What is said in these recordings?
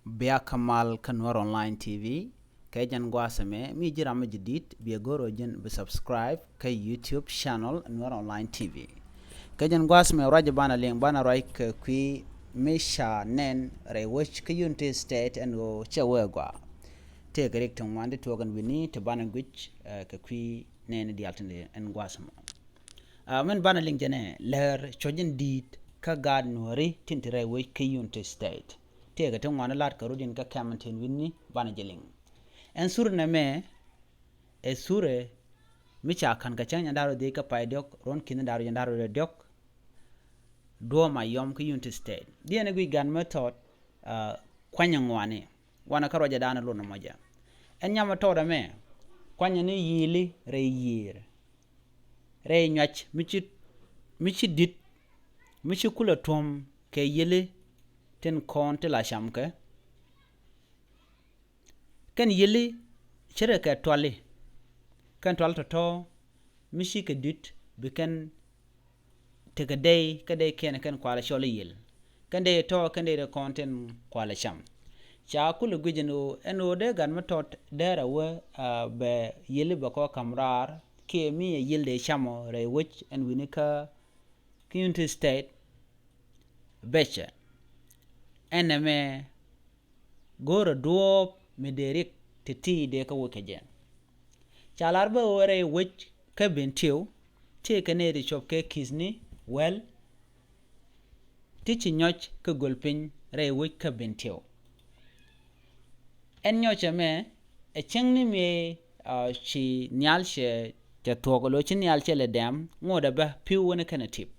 Bia Kamal ka Nuer Online TV kajan gwasame mi jirama jadid bi goro jin bi subscribe ka YouTube channel Nuer Online TV kajan gwasame raja bana leng bana right ka kwi misha nen re which ka Unity State and go chawegwa te correct on wande togan wini te bana gwich ka kwi nen di altinde en gwasamo men bana leng jene ler chojin dit ka gad Nueri tintire which ka Unity State tega te ngwana lat karudin ka kamantin winni bana jeling en sur na me e sure mi cha kan ka chanya daro de ka pay dok ron kin daro yandaro de dok do ma yom ka Unity State die ne gui gan method kwanya ngwane wana ka roja dana lo na moja en nyama to da me kwanya ni yili re yir re nyach michi dit michi kula tom ke yili ten konte la shamke kan yili chere ka twali kan twal to mishi ke dit bikan tega day ka day ken kan kwala shole yil kan day to kan day konten kwala sham cha kulu gujeno eno de gan matot dera we be yili ba ko kamrar ke mi yil de shamo re which and winika Unity State beche eneme goro duop mederik titi de ka wokeje chalarbe ore which ka Bentiu te kaneri chop ke kizni well tichi nyoch ka golpin re which ka Bentiu en nyocha me e chengni me chi nyalche te togolo chi nyalche le dam ngoda ba piu wona kana tip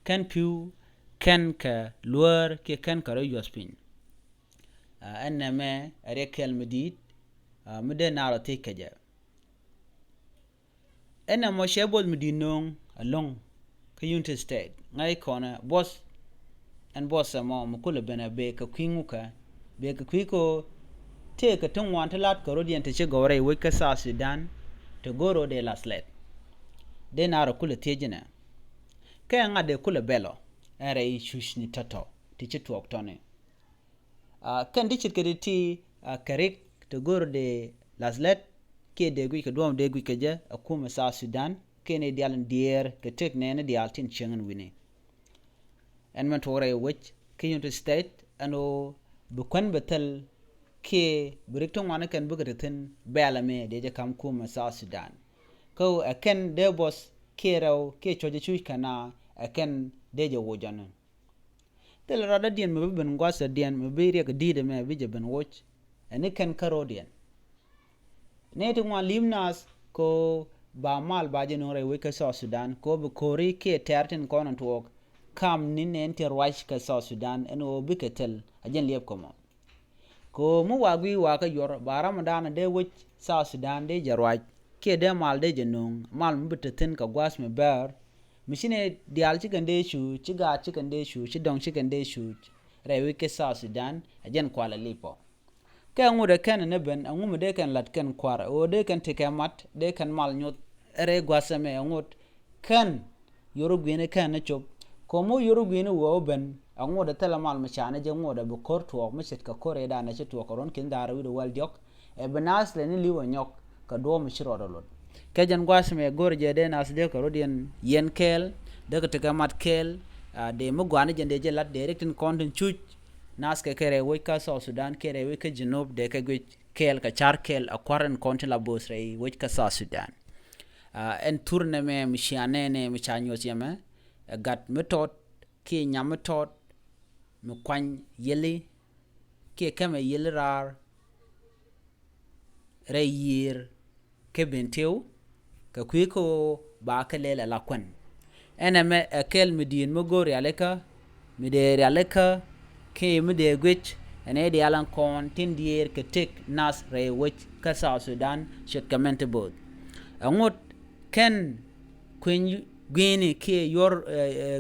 kan piu kan ka luar ke kan ka yospin eneme rekel medit mede naro te kaja ena mo shebol medinong along ka Unity State ngai kona boss and boss mo mukule bena be ka kwinguka be ka kwiko te ka tungwan talat ka rodien te chegore we ka sa Sudan te goro de laslet de naro kule tejina ka ngade kule belo era I shushni tato ti chituok tone kan dichit kediti karik to goro de laslet ke de gui ka dom de gui keje akuma sa Sudan ke ne dialen dier ke tek ne dial tin chengen wini en man tore which ke Unity State ano bukwan betel ke brikton wana kan bugatin belame de je kam kuma sa Sudan ko aken de boss ke raw ke choje chui kana aken de je wojanon tel rada dien me ben gwasa dien me biri ka dide me bije ben watch ene kan karodian ne to wan limnas ko ba mal ba je no re we ka so Sudan ko be kori ke terten konan to kam ni ne enter wash ka so Sudan eno biketel ajen liep komo ko mu wagwi wa ka yor baram dana de wich sa Sudan de jarwaj ke de mal de jenong mal mbitetin ka gwas me ber machine dial chicken de shu chiga chicken de shu chidong chicken de shu rewe ke sa Sudan ajen kwala lipo ke ngude ken ne ben ngume de kan lat ken kwara o de kan tikemat de kan mal nyot re gwasame ngut kan yoru gwene kan ne chop ko mo yoru gwene wo ben ngude tela mal machane je ngude bu korto michet ka kore da na chetu koron kin dara wi do wal diok e benas le ni liwo nyok ka do mi shiro do kajan gwasme gorje de nas de ko rodien yen kel de ko tikamat kel de mo gwane jende je lat direct in content chuch nas ke kere we ka so Sudan kere we ka Junub de ka gwe kel ka char kel akwaren content la bosre we ka so Sudan en tourne me mishiane ne mi chanyo yeme gat metot ke nyamatot mi kwan yeli ke kame yeli rar re yir ke Bentiu ka kwiko ba ka lela la kwan eneme akel medin mo gori aleka midere aleka ke mide gwech ene de alan kon tin dier ke tek nas re wech ka sa Sudan shet kamente bod angot ken kwen gwene ke yor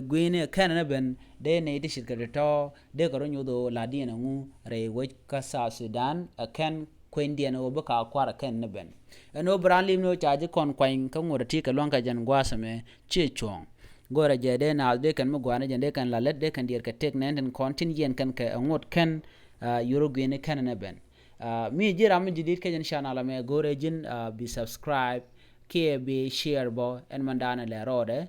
gwene kan na ben de ne de shit ka to de ko nyodo la dina ngu re wech ka sa Sudan aken kwen dien obaka kwara ken ne ben eno branlim no chaje kon kwen ka ngora ti ka lonka jan gwasame che chong gora je de na de kan mo gwana je de kan la let de kan dier ka tek nenden kontin yen kan ka ngot ken yoro gwene kanana ben mi jira mi jidit ka jan channel me gore jin bi subscribe ke bi share bo en mandana le rode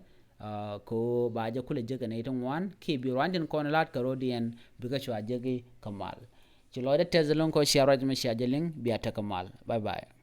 ko ba je kule jege ne ton wan ke bi ranjin kon lat ka rodien bi ka chwa jege kamal ci lo de tezalon ko share raj me shajeling bi ata kamal bye bye